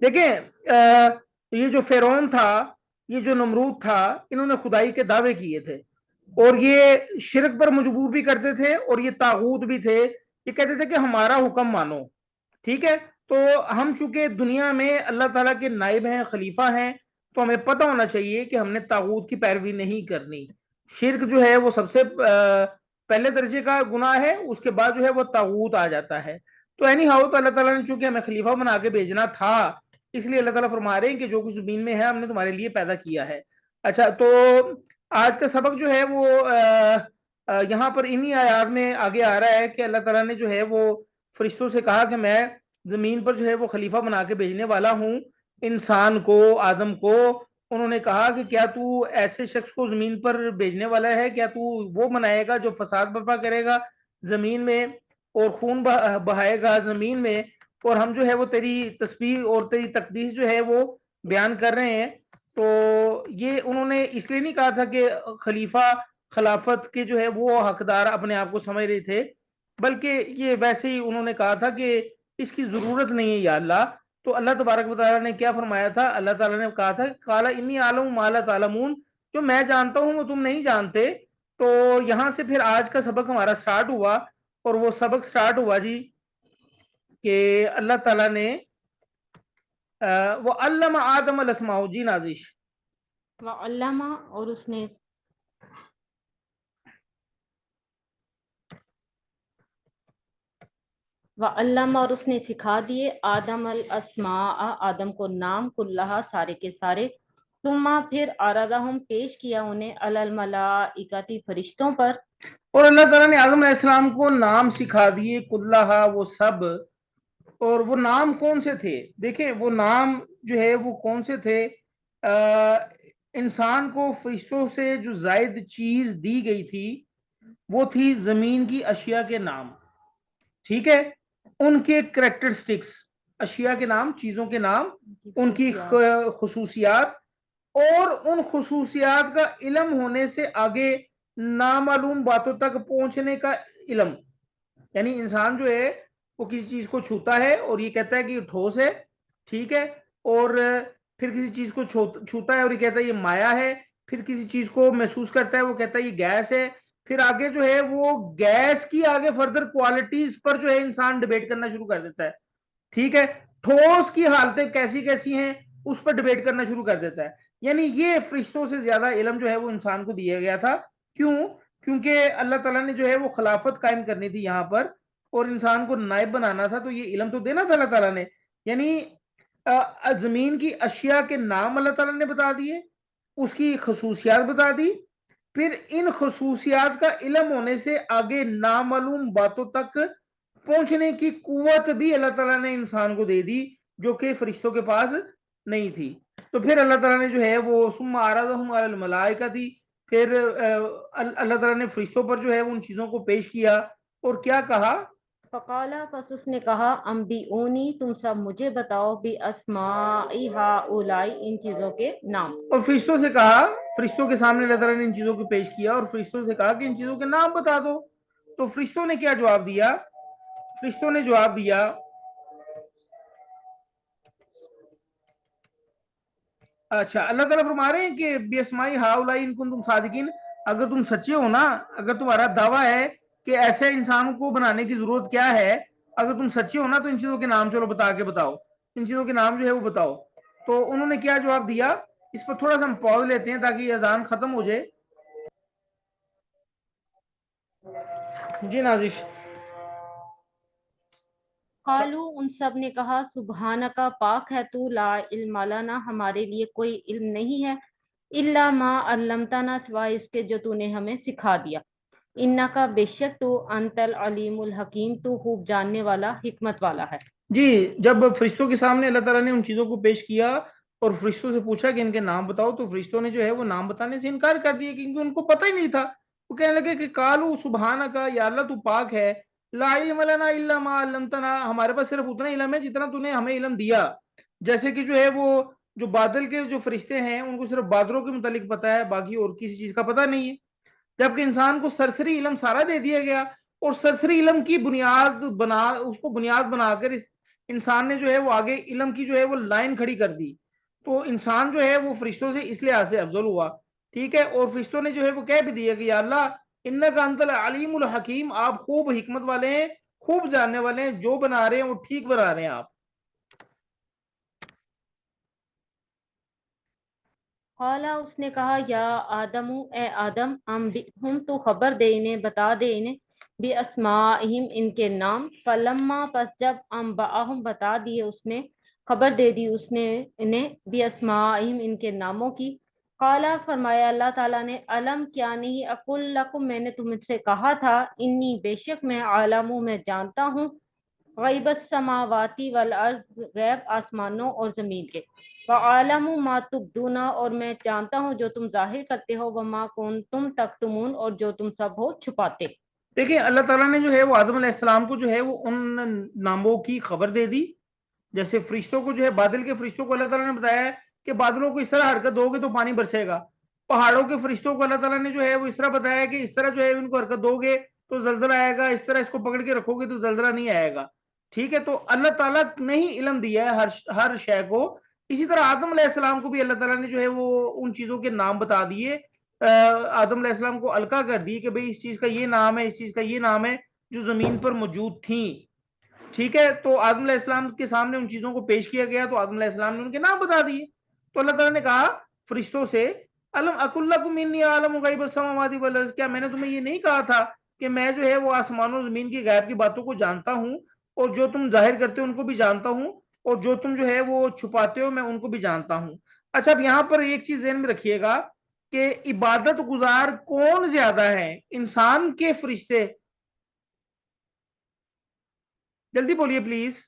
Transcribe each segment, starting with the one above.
دیکھیں یہ جو فرعون تھا، یہ جو نمرود تھا، انہوں نے خدائی کے دعوے کیے تھے اور یہ شرک پر مجبور بھی کرتے تھے اور یہ طاغوت بھی تھے. یہ کہتے تھے کہ ہمارا حکم مانو. ٹھیک ہے، تو ہم چونکہ دنیا میں اللہ تعالیٰ کے نائب ہیں، خلیفہ ہیں، تو ہمیں پتہ ہونا چاہیے کہ ہم نے طاغوت کی پیروی نہیں کرنی. شرک جو ہے وہ سب سے پہلے درجے کا گناہ ہے، اس کے بعد جو ہے وہ طاغوت آ جاتا ہے. تو اینی ہاؤ، تو اللہ تعالیٰ نے چونکہ ہمیں خلیفہ بنا کے بھیجنا تھا، اس لیے اللہ تعالیٰ فرما رہے ہیں کہ جو کچھ زمین میں ہے ہم نے تمہارے لیے پیدا کیا ہے. اچھا، تو آج کا سبق جو ہے وہ یہاں پر انہی آیات میں آگے آ رہا ہے کہ اللہ تعالیٰ نے جو ہے وہ فرشتوں سے کہا کہ میں زمین پر جو ہے وہ خلیفہ بنا کے بھیجنے والا ہوں انسان کو، آدم کو. انہوں نے کہا کہ کیا تو ایسے شخص کو زمین پر بھیجنے والا ہے، کیا تو وہ بنائے گا جو فساد برپا کرے گا زمین میں اور خون بہائے گا زمین میں، اور ہم جو ہے وہ تیری تسبیح اور تیری تقدیس جو ہے وہ بیان کر رہے ہیں. تو یہ انہوں نے اس لیے نہیں کہا تھا کہ خلیفہ خلافت کے جو ہے وہ حقدار اپنے آپ کو سمجھ رہے تھے، بلکہ یہ ویسے ہی انہوں نے کہا تھا کہ اس کی ضرورت نہیں ہے یا اللہ. تو اللہ تبارک و تعالیٰ نے کیا فرمایا تھا؟ اللہ تعالیٰ نے کہا تھا قال انی اعلم ما لا تعلمون، جو میں جانتا ہوں وہ تم نہیں جانتے. تو یہاں سے پھر آج کا سبق ہمارا سٹارٹ ہوا، اور وہ سبق سٹارٹ ہوا جی کہ اللہ تعالیٰ نے وہ علم آدم الاسماء. جی نازش. وعلمہ، اور اس نے وعلم، اور اس نے سکھا دیے آدم الاسماء، آدم کو نام، کلہا، سارے کے سارے. ثم، پھر عرضہم، پیش کیا انہیں، علی الملائکۃ، فرشتوں پر. اور اللہ تعالیٰ نے آدم علیہ السلام کو نام سکھا دیے، کلہا، وہ سب. اور وہ نام کون سے تھے؟ دیکھیں وہ نام جو ہے وہ کون سے تھے. انسان کو فرشتوں سے جو زائد چیز دی گئی تھی وہ تھی زمین کی اشیاء کے نام. ٹھیک ہے، ان کے کریکٹرسٹکس، اشیاء کے نام، چیزوں کے نام، ان کی خصوصیات، اور ان خصوصیات کا علم ہونے سے آگے نامعلوم باتوں تک پہنچنے کا علم. یعنی انسان جو ہے وہ کسی چیز کو چھوتا ہے اور یہ کہتا ہے کہ یہ ٹھوس ہے، ٹھیک ہے، اور پھر کسی چیز کو چھوتا ہے اور یہ کہتا ہے یہ مایا ہے، پھر کسی چیز کو محسوس کرتا ہے وہ کہتا ہے یہ گیس ہے، پھر آگے جو ہے وہ گیس کی آگے فردر کوالٹیز پر جو ہے انسان ڈیبیٹ کرنا شروع کر دیتا ہے. ٹھیک ہے، ٹھوس کی حالتیں کیسی کیسی ہیں اس پر ڈیبیٹ کرنا شروع کر دیتا ہے. یعنی یہ فرشتوں سے زیادہ علم جو ہے وہ انسان کو دیا گیا تھا. کیوں؟ کیونکہ اللہ تعالیٰ نے جو ہے وہ خلافت قائم کرنی تھی یہاں پر اور انسان کو نائب بنانا تھا، تو یہ علم تو دینا تھا اللہ تعالیٰ نے. یعنی زمین کی اشیاء کے نام اللہ تعالیٰ نے بتا دیے، اس کی خصوصیات بتا دی، پھر ان خصوصیات کا علم ہونے سے آگے نامعلوم باتوں تک پہنچنے کی قوت بھی اللہ تعالیٰ نے انسان کو دے دی جو کہ فرشتوں کے پاس نہیں تھی. تو پھر اللہ تعالیٰ نے جو ہے وہ ثم عرضہم علی الملائکۃ، پھر اللہ تعالیٰ نے فرشتوں پر جو ہے ان چیزوں کو پیش کیا اور کیا کہا؟ فقالا، پس اس نے کہا، انبئونی، تم سب مجھے بتاؤ، باسماء ہؤلاء، ان چیزوں کے نام. اور فرشتوں سے کہا، فرشتوں کے سامنے اللہ تعالیٰ نے ان چیزوں کو پیش کیا اور فرشتوں سے کہا کہ ان چیزوں کے نام بتا دو. تو فرشتوں نے کیا جواب دیا؟ فرشتوں نے جواب دیا اچھا، اللہ تعالیٰ فرما رہے ہیں کہ بِأَسْمَاءِ هَؤُلَاءِ إِن كُنتُمْ صَادِقِينَ، اگر تم سچے ہو نا، اگر تمہارا دعویٰ ہے کہ ایسے انسان کو بنانے کی ضرورت کیا ہے، اگر تم سچے ہو نا تو ان چیزوں کے نام چلو بتا کے بتاؤ، ان چیزوں کے نام جو ہے وہ بتاؤ. تو انہوں نے کیا جواب دیا؟ اس پر تھوڑا سا ہم پاز لیتے ہیں تاکہ یہ اذان ختم ہو جائے. جی نازش. قالو، ان سب نے کہا، سبحانکا، پاک ہے تو، لا علم لنا، ہمارے لیے کوئی علم نہیں ہے، الا ما علمتنا، سوائے اس کے جو تو نے ہمیں سکھا دیا، انکا، بے شک تو، انت العلیم الحکیم، تو خوب جاننے والا، حکمت والا ہے. جی، جب فرشتوں کے سامنے اللہ تعالیٰ نے ان چیزوں کو پیش کیا اور فرشتوں سے پوچھا کہ ان کے نام بتاؤ، تو فرشتوں نے جو ہے وہ نام بتانے سے انکار کر دیا کیونکہ ان کو پتہ ہی نہیں تھا. وہ کہنے لگے کہ قالو سبحانکا، یا اللہ تو پاک ہے، لا علم لنا الا ما علمتنا، ہمارے پاس صرف اتنا علم ہے جتنا تو نے ہمیں علم دیا. جیسے کہ جو ہے وہ جو بادل کے جو فرشتے ہیں ان کو صرف بادلوں کے متعلق پتہ ہے، باقی اور کسی چیز کا پتہ نہیں ہے، جبکہ انسان کو سرسری علم سارا دے دیا گیا اور سرسری علم کی بنیاد بنا، اس کو بنیاد بنا کر انسان نے جو ہے وہ آگے علم کی جو ہے وہ لائن کھڑی کر دی. تو انسان جو ہے وہ فرشتوں سے اس لحاظ سے افضل ہوا. ٹھیک ہے, اور فرشتوں نے جو ہے وہ کہہ بھی دیا کہ یا اللہ انک انت العلیم الحکیم, آپ خوب حکمت والے ہیں, خوب جاننے والے ہیں, جو بنا رہے ہیں وہ ٹھیک بنا رہے ہیں آپ. قالا اس نے کہا یا آدم اے آدم ہم تو خبر دے انہیں بتا دے انہیں بھی اسماءہم ان کے نام. فلما پس جب انبأہم بتا دیے اس نے خبر دے دی اس نے انہیں بھی اسماءہم ان کے ناموں کی. قالا فرمایا اللہ تعالیٰ نے علم کیا نہیں اقول لکم میں نے تم سے کہا تھا انی بے شک میں عالم میں جانتا ہوں غیب السماواتی والارض غیب آسمانوں اور زمین کے. وعالم ما تبدون اور میں جانتا ہوں جو تم ظاہر کرتے ہو وما کنتم تکتمون اور جو تم سب ہو چھپاتے. دیکھیں اللہ تعالیٰ نے جو ہے وہ آدم علیہ السلام کو جو ہے وہ ان ناموں کی خبر دے دی. جیسے فرشتوں کو جو ہے بادل کے فرشتوں کو اللہ تعالیٰ نے بتایا ہے کہ بادلوں کو اس طرح حرکت دو گے تو پانی برسے گا. پہاڑوں کے فرشتوں کو اللہ تعالیٰ نے جو ہے وہ اس طرح بتایا کہ اس طرح جو ہے ان کو حرکت دو گے تو زلزلہ آئے گا, اس طرح اس کو پکڑ کے رکھو گے تو زلزلہ نہیں آئے گا. ٹھیک ہے, تو اللہ تعالیٰ نے ہی علم دیا ہے ہر شے کو. اسی طرح آدم علیہ السلام کو بھی اللہ تعالیٰ نے جو ہے وہ ان چیزوں کے نام بتا دیے, آدم علیہ السلام کو القا کر دی کہ بھئی اس چیز کا یہ نام ہے, اس چیز کا یہ نام ہے, جو زمین پر موجود تھیں. ٹھیک ہے, تو آدم علیہ السلام کے سامنے ان چیزوں کو پیش کیا گیا تو آدم علیہ السلام نے ان کے نام بتا دیے. تو اللہ تعالیٰ نے کہا فرشتوں سے الم اقل لکم انی اعلم غیب السماوات والارض, کیا میں نے تمہیں یہ نہیں کہا تھا کہ میں جو ہے وہ آسمانوں زمین کی غیب کی باتوں کو جانتا ہوں, اور جو تم ظاہر کرتے ہو ان کو بھی جانتا ہوں, اور جو تم جو ہے وہ چھپاتے ہو میں ان کو بھی جانتا ہوں. اچھا, اب یہاں پر ایک چیز ذہن میں رکھیے گا کہ عبادت گزار کون زیادہ ہے, انسان کے فرشتے؟ جلدی بولیے پلیز.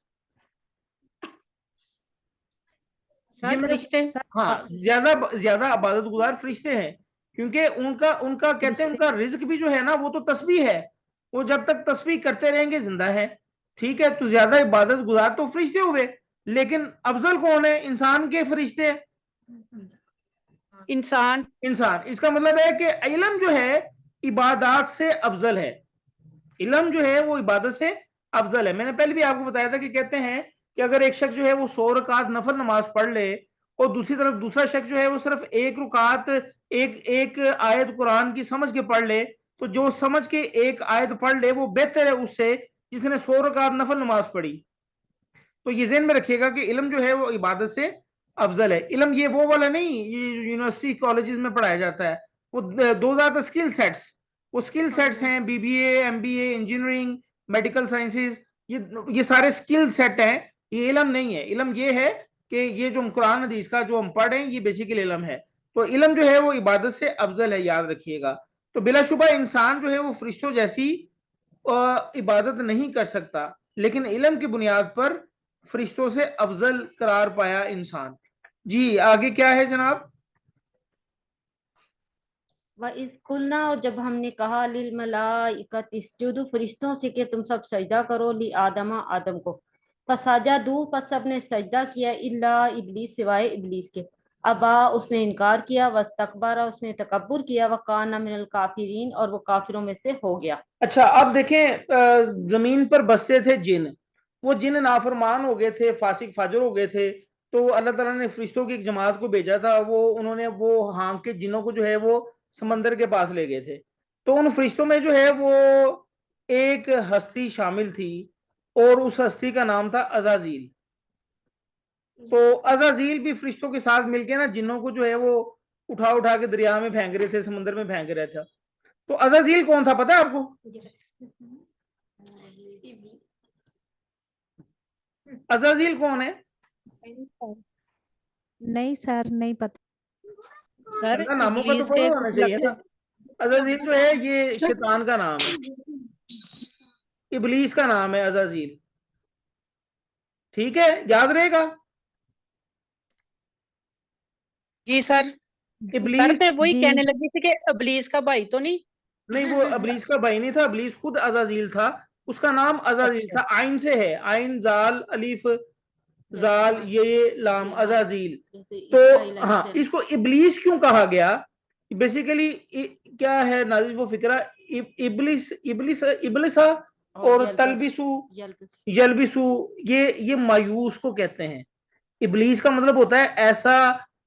سر فرشتے ہاں, زیادہ عبادت گزار فرشتے ہیں, کیونکہ ان کا کہتے ہیں ان کا رزق بھی جو ہے نا وہ تو تسبیح ہے, وہ جب تک تسبیح کرتے رہیں گے زندہ ہے. ٹھیک ہے, تو زیادہ عبادت گزار تو فرشتے ہوئے, لیکن افضل کون ہے؟ انسان کے فرشتے. انسان اس کا مطلب ہے کہ علم جو ہے عبادات سے افضل ہے. علم جو ہے وہ عبادت سے افضل ہے. میں نے پہلے بھی آپ کو بتایا تھا کہ کہتے ہیں کہ اگر ایک شخص جو ہے وہ 100 رکعت نفل نماز پڑھ لے اور دوسری طرف دوسرا شخص جو ہے وہ صرف ایک رکعت ایک آیت قرآن کی سمجھ کے پڑھ لے, تو جو سمجھ کے ایک آیت پڑھ لے وہ بہتر ہے اس سے جس نے 100 رکعت نفل نماز پڑھی. تو یہ ذہن میں رکھیے گا کہ علم جو ہے وہ عبادت سے افضل ہے. علم یہ وہ والا نہیں یہ یونیورسٹی کالجز میں پڑھایا جاتا ہے, وہ those are the skill sets. وہ اسکل سیٹس ہیں B B A, M B A, engineering, medical sciences, یہ سارے اسکل سیٹ ہیں. یہ علم نہیں ہے. علم یہ ہے کہ یہ جو قرآن حدیث کا جو ہم پڑھ رہے ہیں یہ بیسیکل علم ہے. تو علم جو ہے وہ عبادت سے افضل ہے, یاد رکھیے گا. تو بلا شبہ انسان جو ہے وہ فرشتوں جیسی عبادت نہیں کر سکتا, لیکن علم کی بنیاد پر فرشتوں سے افضل قرار پایا انسان. جی آگے کیا ہے جناب؟ وَإِذْ قُلْنَا اور جب ہم نے کہا لِلْمَلَائِكَةِ اسْجُدُوا فرشتوں سے کہ تم سب سجدہ کرو لِآدَمَ آدم کو. فَسَجَدُوا پس سب نے سجدہ کیا الا ابلیس سوائے ابلیس کے. ابا اس نے انکار کیا, واستکبر اس نے تکبر کیا, وَكَانَ مِنَ الْكَافِرِينَ اور وہ کافروں میں سے ہو گیا. اچھا اب دیکھیں زمین پر بستے تھے جن, وہ جن نافرمان ہو گئے تھے, فاسق فاجر ہو گئے تھے. تو اللہ تعالیٰ نے فرشتوں کی ایک جماعت کو بھیجا تھا, انہوں نے وہ ہانک کے جنوں کو جو ہے وہ سمندر کے پاس لے گئے تھے. تو ان فرشتوں میں جو ہے وہ ایک ہستی شامل تھی اور اس ہستی کا نام تھا عزازیل. تو عزازیل بھی فرشتوں کے ساتھ مل کے نا جنوں کو جو ہے وہ اٹھا کے دریا میں پھینک رہے تھے, سمندر میں پھینک رہے تھے. تو عزازیل کون تھا پتا ہے آپ کو؟ عزازیل کون ہے؟ نہیں سر نہیں پتہ. سر ناموں کا تو کوئی ہونا چاہیے نا. عزازیل جو ہے یہ شیطان کا نام ہے, ابلیس کا نام ہے عزازیل. ٹھیک ہے, یاد رہے گا. جی سر. سر ابلیس میں وہی جی. کہنے لگی تھی کہ ابلیس کا بھائی تو نہیں. وہ ابلیس کا بھائی نہیں تھا, ابلیس خود عزازیل تھا. اس کا نام عزازیل تھا, عین سے ہے, عین زال الف زال یہ لام عزازیل. تو ہاں اس کو ابلیس کیوں کہا گیا؟ بیسیکلی کیا ہے نازل وہ فکرہ, ابلیسا اور تلبسو یلبسو یہ مایوس کو کہتے ہیں. ابلیس کا مطلب ہوتا ہے ایسا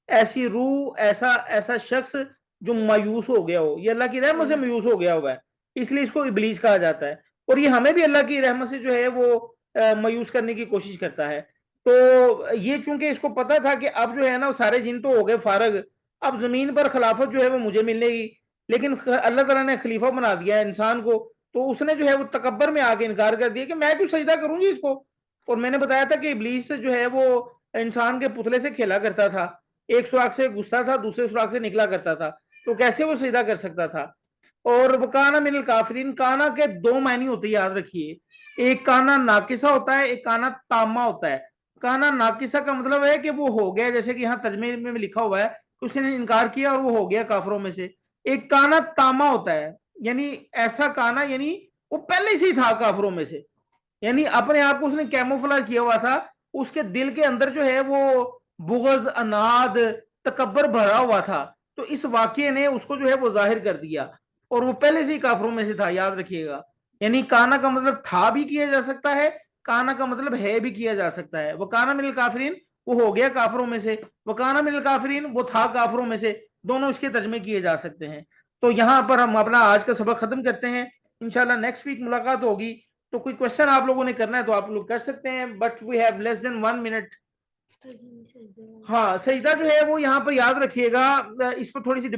ایسی روح ایسا شخص جو مایوس ہو گیا ہو, یہ اللہ کی رحمت سے مایوس ہو گیا ہوا ہے, اس لیے اس کو ابلیس کہا جاتا ہے. اور یہ ہمیں بھی اللہ کی رحمت سے جو ہے وہ مایوس کرنے کی کوشش کرتا ہے. تو یہ چونکہ اس کو پتا تھا کہ اب جو ہے نا سارے جن تو ہو گئے فارغ, اب زمین پر خلافت جو ہے وہ مجھے ملنے گی, لیکن اللہ تعالیٰ نے خلیفہ بنا دیا ہے انسان کو, تو اس نے جو ہے وہ تکبر میں آ کے انکار کر دیا کہ میں کیوں سجدہ کروں گی اس کو. اور میں نے بتایا تھا کہ ابلیس جو ہے وہ انسان کے پتلے سے کھیلا کرتا تھا, ایک سوراخ سے گھستا تھا دوسرے سوراخ سے نکلا کرتا تھا, تو کیسے وہ سجدہ کر سکتا تھا. اور وکانا من الکافرین, کانا کے دو معنی ہوتے ہیں یاد رکھیے, ایک کانا ناقصہ ہوتا ہے, ایک کانا تامہ ہوتا ہے. کانا ناقصہ کا مطلب ہے کہ وہ ہو گیا, جیسے کہ یہاں ترجمے میں لکھا ہوا ہے اس نے انکار کیا اور وہ ہو گیا کافروں میں سے. ایک کانا تامہ ہوتا ہے, یعنی ایسا کانا یعنی وہ پہلے سے ہی تھا کافروں میں سے, یعنی اپنے آپ کو اس نے کیموفلاج کیا ہوا تھا, اس کے دل کے اندر جو ہے وہ بغض اناد تکبر بھرا ہوا تھا, تو اس واقعے نے اس کو جو ہے وہ ظاہر کر دیا, اور وہ پہلے سے ہی کافروں میں سے تھا, یاد رکھیے گا. یعنی کانا کا مطلب تھا بھی کیا جا سکتا ہے, کانا کا مطلب ہے بھی کیا جا سکتا ہے. وہ کانا من الکافرین وہ ہو گیا کافروں میں سے, وہ کانا من الکافرین وہ تھا کافروں میں سے, دونوں اس کے ترجمے کیے جا سکتے ہیں. تو یہاں پر ہم اپنا آج کا سبق ختم کرتے ہیں, انشاءاللہ نیکسٹ ویک ملاقات ہوگی. تو کوئی کوشچن آپ لوگوں نے کرنا ہے تو آپ لوگ کر سکتے ہیں, but we have less than 1 minute. ہاں سجدہ جو ہے وہ یہاں پر یاد رکھیے گا, اس پر تھوڑی سی